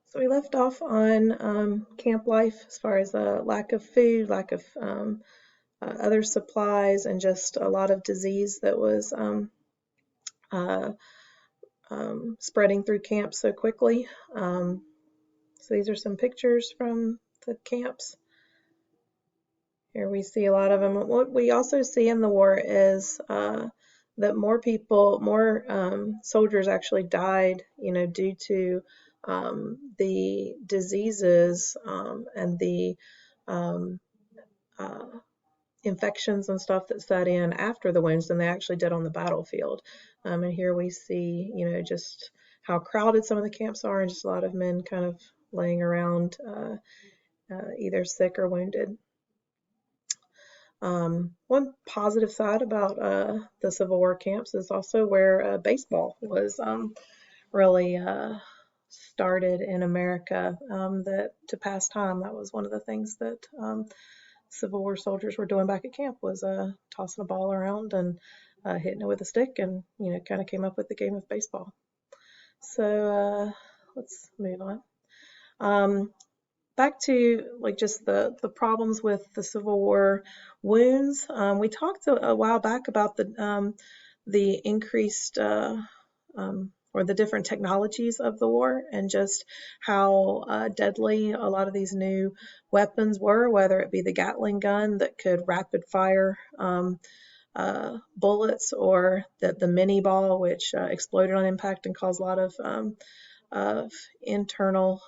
So we left off on camp life as far as lack of food, lack of other supplies, and just a lot of disease that was uh, spreading through camp so quickly. So these are some pictures from the camps. Here we see a lot of them. What we also see in the war is that more soldiers actually died, due to the diseases and the um, uh, infections and stuff that set in after the wounds than they actually did on the battlefield. And here we see, just how crowded some of the camps are, and just a lot of men kind of laying around, either sick or wounded. One positive side about the Civil War camps is also where baseball was really started in America. That to pass time, that was one of the things that Civil War soldiers were doing back at camp, was tossing a ball around and hitting it with a stick, and kind of came up with the game of baseball. So let's move on. Back to like just the problems with the Civil War wounds. We talked a while back about the increased or the different technologies of the war, and just how deadly a lot of these new weapons were, whether it be the Gatling gun that could rapid fire bullets, or the mini ball, which exploded on impact and caused a lot of internal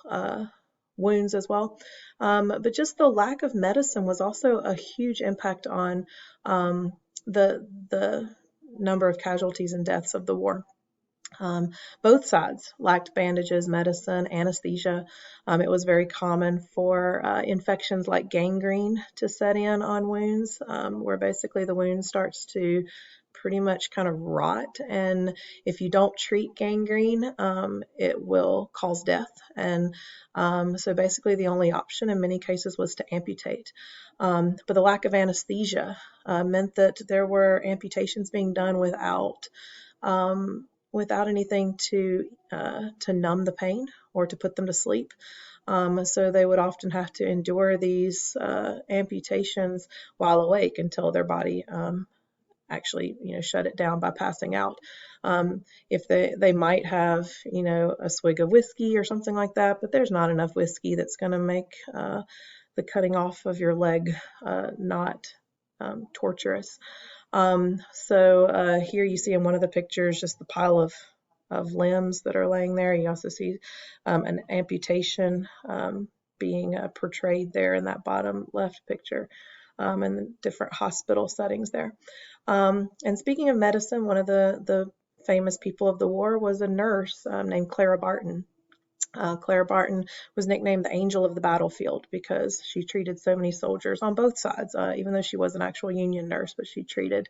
wounds as well. But just the lack of medicine was also a huge impact on the number of casualties and deaths of the war. Both sides lacked bandages, medicine, anesthesia. It was very common for infections like gangrene to set in on wounds, where basically the wound starts to pretty much kind of rot. And if you don't treat gangrene, it will cause death. And so basically the only option in many cases was to amputate. But the lack of anesthesia meant that there were amputations being done without anything to numb the pain or to put them to sleep. So they would often have to endure these amputations while awake until their body actually, shut it down by passing out. If they might have, a swig of whiskey or something like that, but there's not enough whiskey that's going to make the cutting off of your leg not torturous. So here you see in one of the pictures just the pile of limbs that are laying there. You also see an amputation being portrayed there in that bottom left picture, and the different hospital settings there. And speaking of medicine, one of the famous people of the war was a nurse named Clara Barton. Clara Barton was nicknamed the Angel of the Battlefield because she treated so many soldiers on both sides, even though she was an actual Union nurse, but she treated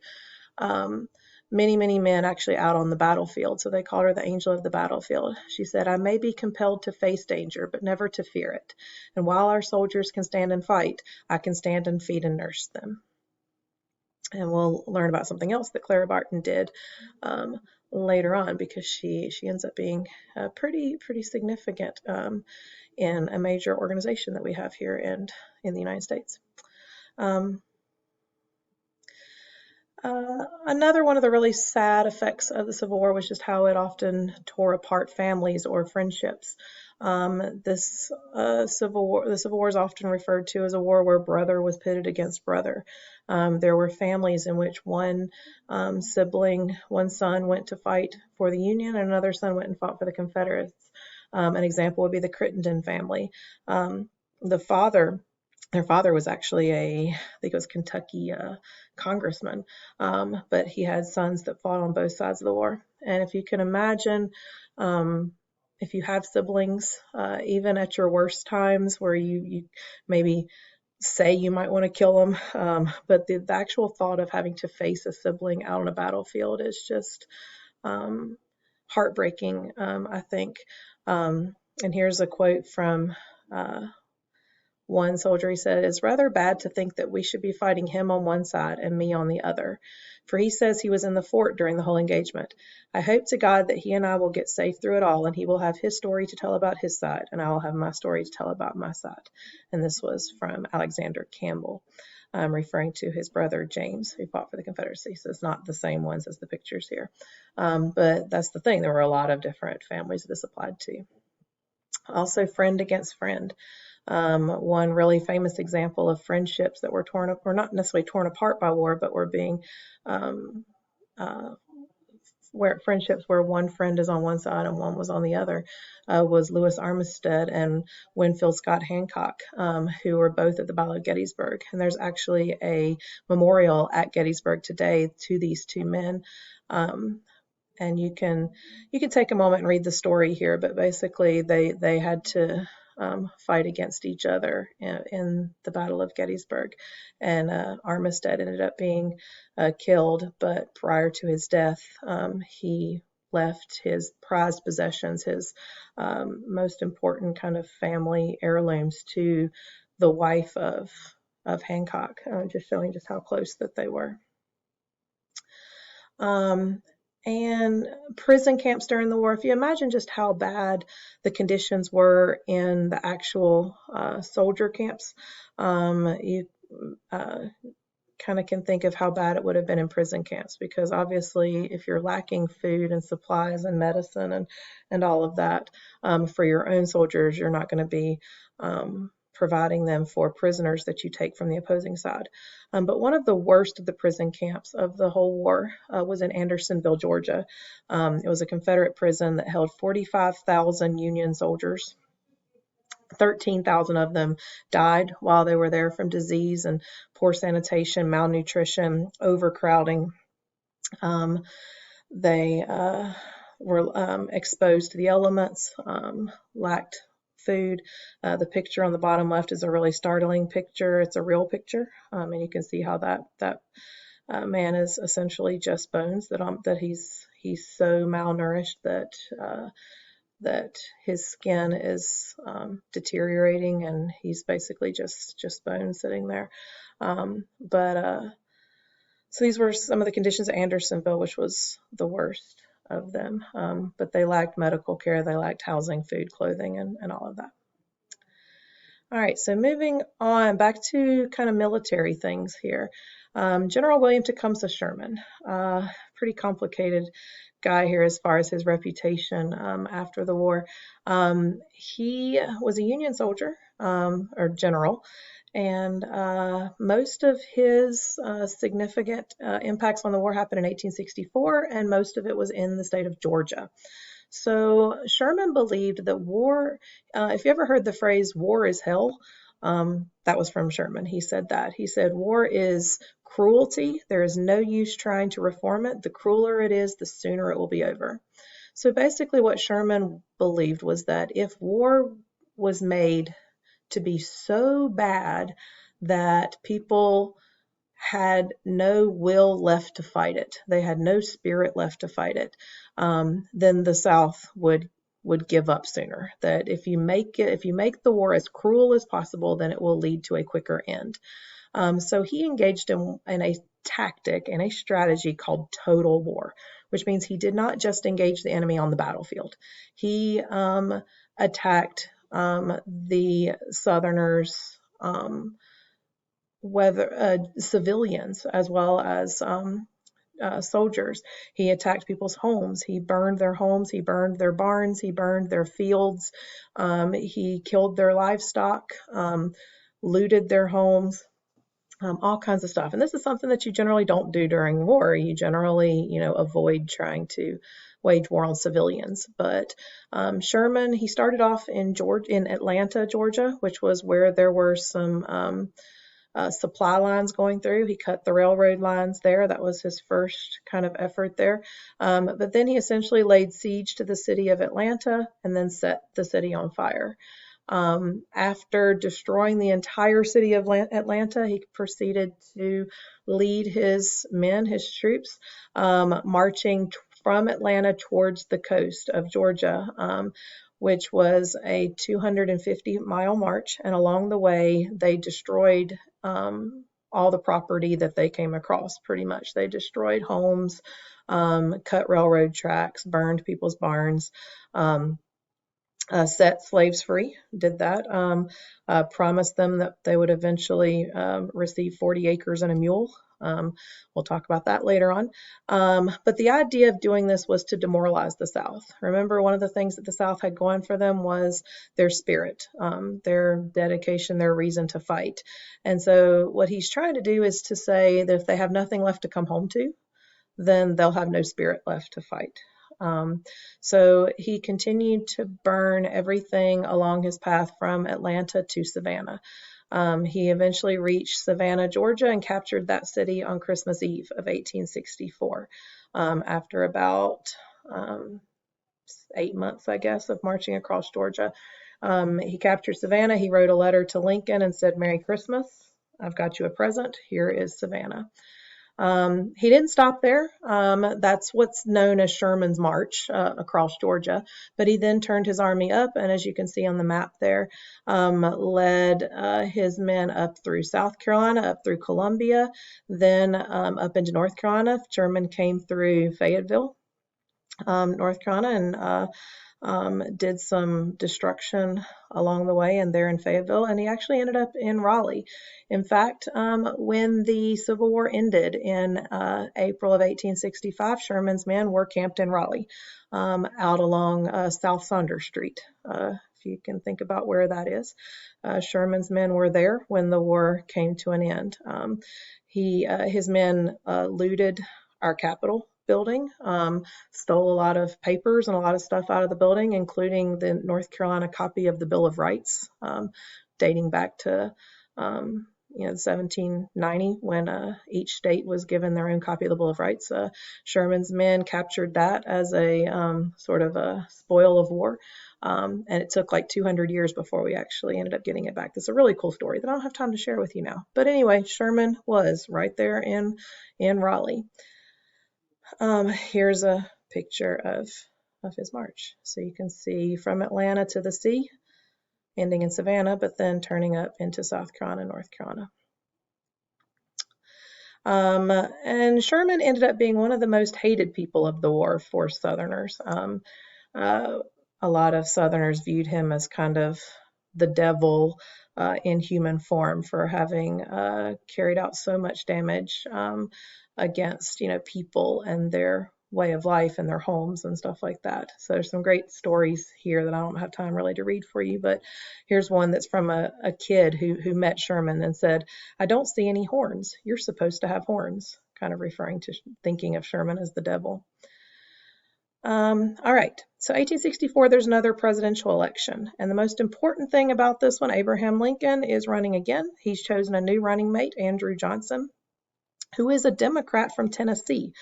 many, many men actually out on the battlefield. So they called her the Angel of the Battlefield. She said, "I may be compelled to face danger, but never to fear it. And while our soldiers can stand and fight, I can stand and feed and nurse them." And we'll learn about something else that Clara Barton did later on, because she ends up being pretty significant in a major organization that we have here in the United States. Another one of the really sad effects of the Civil War was just how it often tore apart families or friendships. This Civil War, the Civil War is often referred to as a war where brother was pitted against brother. There were families in which one son went to fight for the Union, and another son went and fought for the Confederates. An example would be the Crittenden family. Their father was actually I think it was Kentucky congressman, but he had sons that fought on both sides of the war. And if you can imagine, if you have siblings, even at your worst times where you maybe say you might want to kill them, but the actual thought of having to face a sibling out on a battlefield is just heartbreaking, I think. And here's a quote from one soldier, he said, "It's rather bad to think that we should be fighting him on one side and me on the other, for he says he was in the fort during the whole engagement. I hope to God that he and I will get safe through it all, and he will have his story to tell about his side, and I will have my story to tell about my side." And this was from Alexander Campbell, referring to his brother James, who fought for the Confederacy. So it's not the same ones as the pictures here. But that's the thing. There were a lot of different families this applied to. Also, friend against friend. One really famous example of friendships that were torn up, or not necessarily torn apart by war, but were being where friendships where one friend is on one side and one was on the other, was Louis Armistead and Winfield Scott Hancock, who were both at the Battle of Gettysburg. And there's actually a memorial at Gettysburg today to these two men. And you can take a moment and read the story here, but basically they had to fight against each other in the Battle of Gettysburg, and Armistead ended up being killed, but prior to his death, he left his prized possessions, his most important kind of family heirlooms, to the wife of Hancock, just showing just how close that they were. And prison camps during the war, if you imagine just how bad the conditions were in the actual soldier camps, you kind of can think of how bad it would have been in prison camps, because obviously if you're lacking food and supplies and medicine and all of that for your own soldiers, you're not going to be providing them for prisoners that you take from the opposing side. But one of the worst of the prison camps of the whole war was in Andersonville, Georgia. It was a Confederate prison that held 45,000 Union soldiers. 13,000 of them died while they were there from disease and poor sanitation, malnutrition, overcrowding. They were exposed to the elements, lacked food. The picture on the bottom left is a really startling picture. It's a real picture, and you can see how that man is essentially just bones. That he's so malnourished that his skin is deteriorating, and he's basically just bones sitting there. So these were some of the conditions at Andersonville, which was the worst of them. But they lacked medical care, they lacked housing, food, clothing, and all of that. All right, so moving on back to kind of military things here. General William Tecumseh Sherman, pretty complicated guy here as far as his reputation after the war. He was a Union soldier, or general, and most of his significant impacts on the war happened in 1864, and most of it was in the state of Georgia. So Sherman believed that war, if you ever heard the phrase "war is hell," that was from Sherman. He said that. He said, "War is cruelty. There is no use trying to reform it. The crueler it is, the sooner it will be over." So basically what Sherman believed was that if war was made to be so bad that people had no will left to fight it, they had no spirit left to fight it, then the South would give up sooner. That if you make the war as cruel as possible, then it will lead to a quicker end. So he engaged in a tactic and a strategy called total war, which means he did not just engage the enemy on the battlefield. He attacked the Southerners, whether civilians as well as soldiers. He attacked people's homes. He burned their homes. He burned their barns. He burned their fields. He killed their livestock, looted their homes, all kinds of stuff. And this is something that you generally don't do during war. You generally, avoid trying to wage war on civilians. But Sherman, he started off in Atlanta, Georgia, which was where there were some supply lines going through. He cut the railroad lines there. That was his first kind of effort there. But then he essentially laid siege to the city of Atlanta and then set the city on fire. After destroying the entire city of Atlanta, he proceeded to lead his men, his troops, marching from Atlanta towards the coast of Georgia, which was a 250-mile march. And along the way, they destroyed all the property that they came across, pretty much. They destroyed homes, cut railroad tracks, burned people's barns, set slaves free, did that, promised them that they would eventually receive 40 acres and a mule. We'll talk about that later on. But the idea of doing this was to demoralize the South. Remember, one of the things that the South had going for them was their spirit, their dedication, their reason to fight. And so what he's trying to do is to say that if they have nothing left to come home to, then they'll have no spirit left to fight. So he continued to burn everything along his path from Atlanta to Savannah. He eventually reached Savannah, Georgia, and captured that city on Christmas Eve of 1864. After about 8 months, I guess, of marching across Georgia, he captured Savannah. He wrote a letter to Lincoln and said, "Merry Christmas. I've got you a present. Here is Savannah." He didn't stop there. That's what's known as Sherman's March across Georgia. But he then turned his army up, and as you can see on the map there, led his men up through South Carolina, up through Columbia, then up into North Carolina. Sherman came through Fayetteville, North Carolina, and did some destruction along the way, and there in Fayetteville, and he actually ended up in Raleigh. In fact, when the Civil War ended in April of 1865, Sherman's men were camped in Raleigh, out along South Saunders Street, if you can think about where that is. Sherman's men were there when the war came to an end. His men looted our Capitol building, stole a lot of papers and a lot of stuff out of the building, including the North Carolina copy of the Bill of Rights, dating back to 1790, when each state was given their own copy of the Bill of Rights. Sherman's men captured that as a sort of a spoil of war, and it took like 200 years before we actually ended up getting it back. This is a really cool story that I don't have time to share with you now. But anyway, Sherman was right there in Raleigh. Here's a picture of his march. So you can see from Atlanta to the sea, ending in Savannah, but then turning up into South Carolina, North Carolina. And Sherman ended up being one of the most hated people of the war for Southerners. A lot of Southerners viewed him as kind of the devil in human form for having carried out so much damage against people and their way of life and their homes and stuff like that. So there's some great stories here that I don't have time really to read for you, but here's one that's from a kid who met Sherman and said, "I don't see any horns. You're supposed to have horns," kind of referring to thinking of Sherman as the devil. All right, so 1864, there's another presidential election. And the most important thing about this one, Abraham Lincoln is running again. He's chosen a new running mate, Andrew Johnson, who is a Democrat from Tennessee.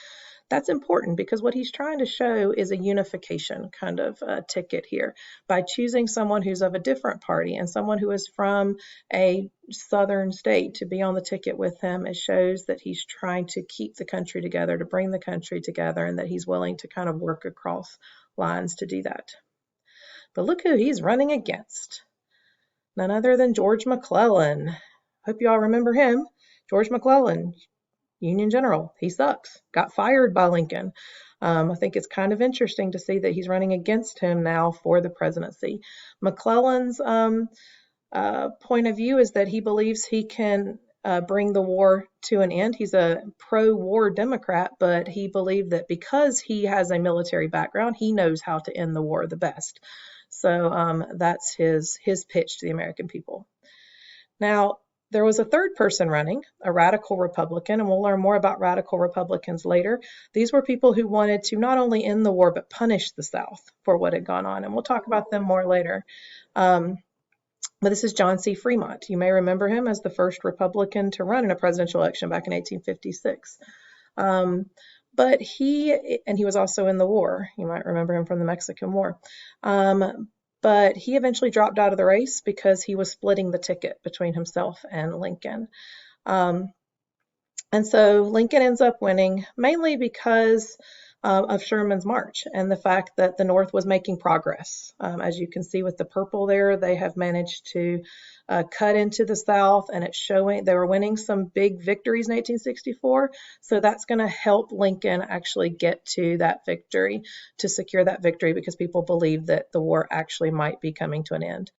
That's important because what he's trying to show is a unification kind of ticket here by choosing someone who's of a different party and someone who is from a southern state to be on the ticket with him. It shows that he's trying to keep the country together, to bring the country together, and that he's willing to kind of work across lines to do that. But look who he's running against. None other than George McClellan. Hope you all remember him. George McClellan, Union General. He sucks. Got fired by Lincoln. I think it's kind of interesting to see that he's running against him now for the presidency. McClellan's point of view is that he believes he can bring the war to an end. He's a pro-war Democrat, but he believed that because he has a military background, he knows how to end the war the best. So that's his pitch to the American people. Now, there was a third person running, a radical Republican, and we'll learn more about radical Republicans later. These were people who wanted to not only end the war, but punish the South for what had gone on, and we'll talk about them more later. But this is John C. Fremont. You may remember him as the first Republican to run in a presidential election back in 1856. But he was also in the war. You might remember him from the Mexican War. But he eventually dropped out of the race because he was splitting the ticket between himself and Lincoln. And so Lincoln ends up winning, mainly because of Sherman's march and the fact that the North was making progress. As you can see with the purple there, they have managed to cut into the South, and it's showing they were winning some big victories in 1864. So that's going to help Lincoln actually get to that victory, to secure that victory, because people believe that the war actually might be coming to an end.